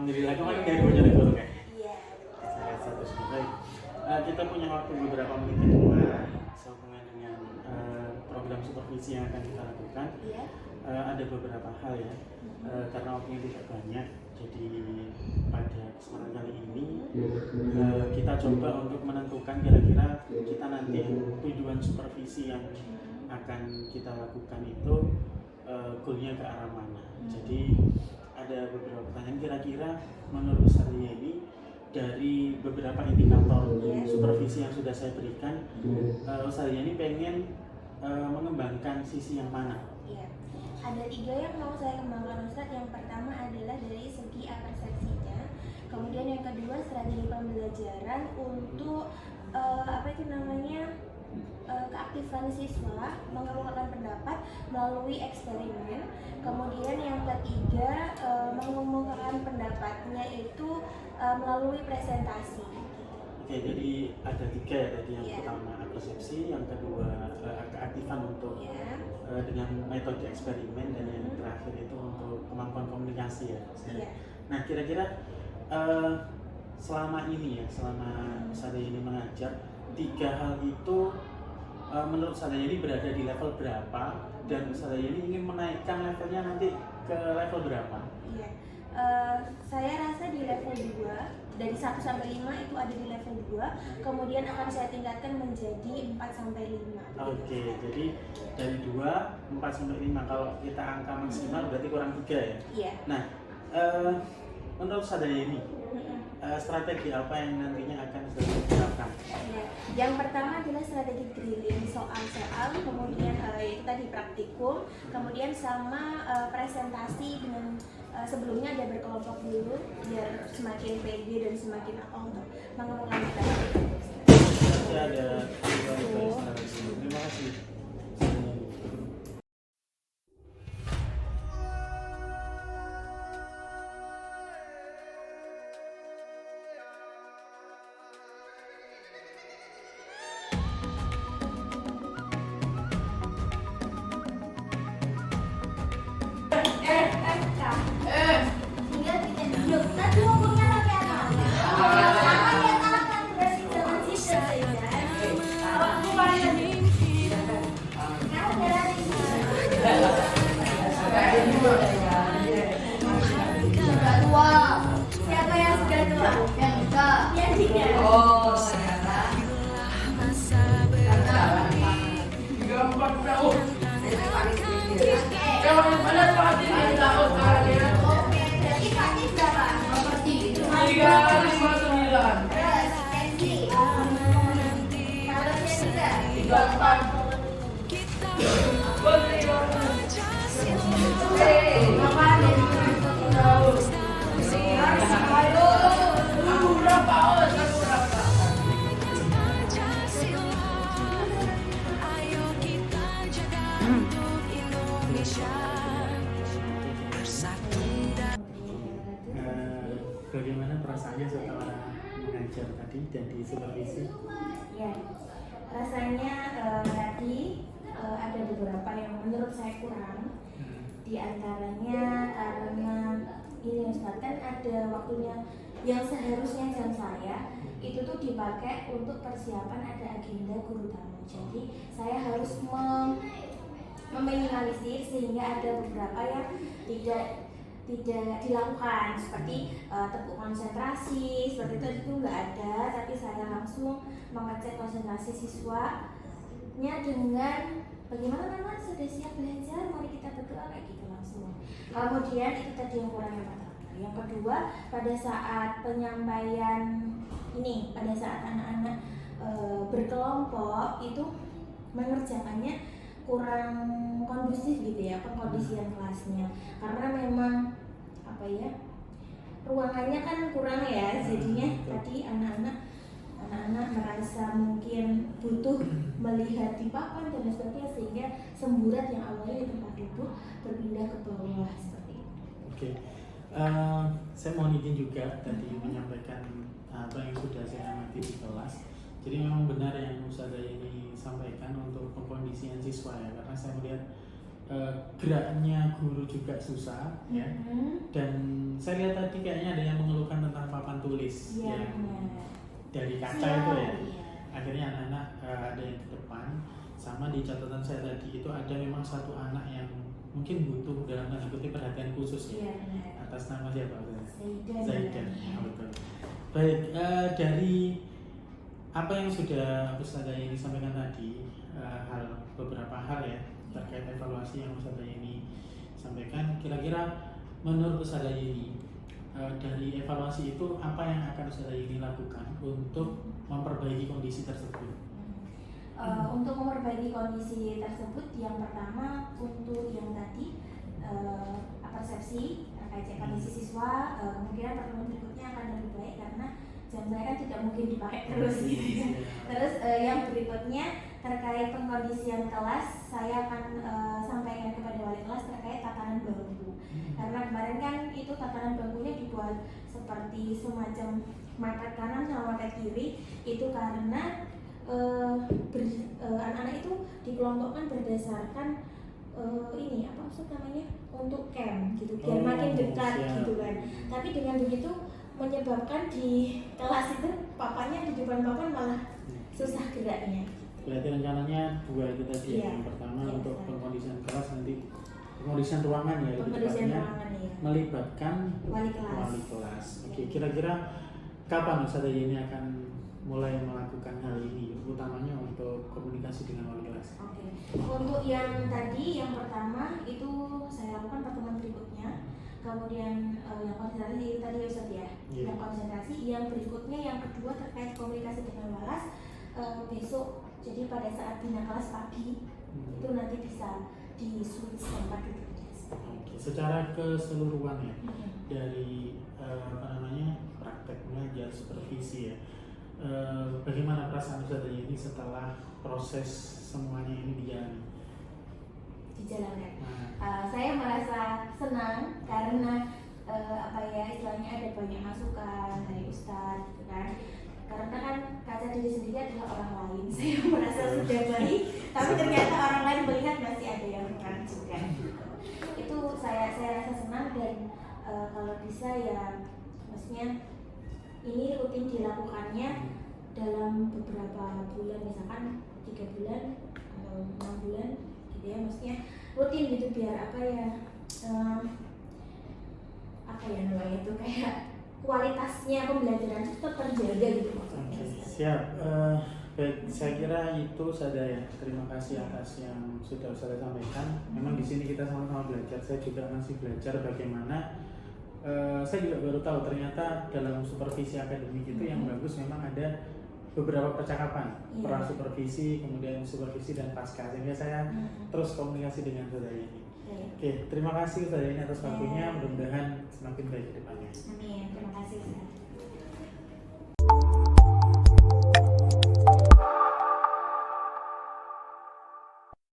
Alhamdulillah kemarin dari bocor itu kan. Iya. Saya satu baik. Kita punya waktu beberapa menit ke depan sehubungan dengan program supervisi yang akan kita lakukan. Iya. Ada beberapa hal ya, karena waktunya tidak banyak. Jadi pada kesempatan kali ini kita coba untuk menentukan kira-kira kita nanti tujuan supervisi yang akan kita lakukan itu goalnya ke arah mana. Jadi ada beberapa pertanyaan, kira-kira menurut saya ini dari beberapa indikator supervisi yang sudah saya berikan, saya ini pengen mengembangkan sisi yang mana? Iya. Ada 3 yang mau saya kembangkan Ustadz. Yang pertama adalah dari segi persepsinya. Kemudian yang kedua strategi pembelajaran untuk apa itu namanya, keaktifan siswa mengemukakan pendapat melalui eksperimen. Kemudian yang ketiga mengemukakan pendapatnya itu melalui presentasi. Oke, jadi ada 3 ya tadi. Yang Yeah. pertama persepsi, yang kedua keaktifan untuk dengan metode eksperimen, dan yang terakhir itu untuk kemampuan komunikasi ya. Yeah. Nah, kira-kira selama ini ya, selama saya ini mengajar, 3 hal itu menurut saya ini berada di level berapa, dan saya ini ingin menaikkan levelnya nanti ke level berapa? Iya. Saya rasa di level 2, dari 1 sampai 5 itu ada di level 2, kemudian akan saya tingkatkan menjadi 4 sampai 5. Oke, jadi dari 2, 4 sampai 5. Kalau kita angka maksimal berarti kurang 3 ya? Iya. Nah, menurut saya ini strategi apa yang nantinya akan saya terapkan? Ya. Yang pertama adalah strategi drilling soal-soal, kemudian itu tadi praktikum, kemudian sama presentasi dengan sebelumnya ada berkelompok dulu biar semakin pede dan semakin apa untuk mengemukakan pendapat. Masih ada 2 strategi. Terima kasih. Tinggal kita duduk. Tadi ngomongnya pakai apa? Sama ya tangan berarti jangan situ saja. Aku paling kamu berani. Sudah tua. Siapa yang sudah tua? Yang tiga. Yang tiga. Oh, sekarang. Berarti Fatih berapa? Terus Hendy. Kalau Jessica? Bagaimana perasaannya setelah mengajar tadi dan di supervisi? Ya, rasanya tadi ada beberapa yang menurut saya kurang. Di antaranya karena ini Ustaz, kan ada waktunya yang seharusnya jam saya itu tuh dipakai untuk persiapan ada agenda guru tamu. Jadi saya harus meminimalisir sehingga ada beberapa yang tidak dilakukan, seperti tepuk konsentrasi seperti itu nggak ada, tapi saya langsung mengecek konsentrasi siswanya dengan bagaimana teman sudah siap belajar, mari kita berdoa, kayak gitu langsung. Kemudian itu tadi yang kurang yang pertama. Yang kedua, pada saat penyampaian ini, pada saat anak-anak berkelompok itu mengerjakannya kurang kondusif gitu ya, pengkondisian kelasnya, karena memang apa ya, ruangannya kan kurang ya, jadinya tadi anak-anak merasa mungkin butuh melihat di papan dan sebagainya, sehingga semburat yang awalnya di tempat duduk berpindah ke bawah seperti itu. Oke, saya mohon izin juga tadi menyampaikan apa yang sudah saya amati di kelas. Jadi memang benar yang Ustazah ini sampaikan untuk pengkondisian siswa ya, karena saya melihat geraknya guru juga susah ya. Dan saya lihat tadi kayaknya ada yang mengeluhkan tentang papan tulis Iya, yang benar. dari kaca Siap, itu ya. iya. Akhirnya anak-anak ada yang di depan. Sama di catatan saya tadi itu ada memang satu anak yang mungkin butuh dalam tanda kutip perhatian khusus ya. Iya, benar. Atas nama siapa? Zaidan. Zaidan. Ya, betul. Baik, dari apa yang sudah Ustazah ini sampaikan tadi, beberapa hal ya terkait evaluasi yang Ustazah ini sampaikan, kira-kira menurut Ustazah ini dari evaluasi itu apa yang akan Ustazah ini lakukan untuk memperbaiki kondisi tersebut? Untuk memperbaiki kondisi tersebut, yang pertama untuk yang tadi persepsi terkait kondisi siswa, kemungkinan pertemuan berikutnya akan lebih baik karena jam saya kan tidak mungkin dipakai terus gitu ya. Terus yang berikutnya terkait pengkondisian kelas, saya akan sampaikan kepada wali kelas terkait tatanan bangku. Karena kemarin kan itu tatanan bangkunya dibuat seperti semacam mepet kanan sama mepet kiri, itu karena anak-anak itu dikelompokkan berdasarkan ini apa maksud namanya untuk camp gitu, biar makin dekat gitu kan. Tapi dengan begitu menyebabkan di kelas itu papannya di depan papan malah susah geraknya. Berarti rencananya dua itu tadi ya. Yang pertama untuk pengkondisian kelas, nanti pengkondisian ruangan ya, lebih tepatnya melibatkan wali kelas. Oke, kira-kira kapan Ustazah ini akan mulai melakukan hal ini, utamanya untuk komunikasi dengan wali kelas? Oke. Untuk yang tadi, yang pertama itu saya lakukan pertemuan berikutnya. Kemudian yang konsentrasi tadi Ustaz ya, yang konsentrasi. Yang berikutnya, yang kedua terkait komunikasi dengan walas besok. Jadi pada saat bina kelas pagi itu nanti bisa di switch tempat duduknya. Oke, secara keseluruhan ya, dari praktek mengajar, supervisi ya, bagaimana perasaan Ustazah ini setelah proses semuanya ini dijalankan? Saya merasa senang karena istilahnya ada banyak masukan dari Ustadz gitu kan. Karena kan kaca diri sendiri adalah orang lain. Saya merasa sudah baik, tapi ternyata orang lain melihat masih ada yang kurang juga. Itu saya rasa senang dan kalau bisa ya, maksudnya ini rutin dilakukannya dalam beberapa bulan, misalkan 3 bulan atau 6 bulan gitu ya, maksudnya rutin gitu biar namanya itu kayak kualitasnya pembelajaran itu tetap terjaga gitu maksudnya. Siap. Baik, saya kira itu saja ya. Terima kasih atas yang sudah saya sampaikan. Memang di sini kita sama-sama belajar. Saya juga masih belajar bagaimana. Saya juga baru tahu ternyata dalam supervisi akademik itu yang bagus memang ada beberapa percakapan, pra supervisi, kemudian supervisi dan pasca. Sehingga saya terus komunikasi dengan Ustazah ini. Oke, terima kasih Ustazah ini atas waktunya. Mudah-mudahan semakin baik ke depannya. Amin. Terima kasih Ustaz.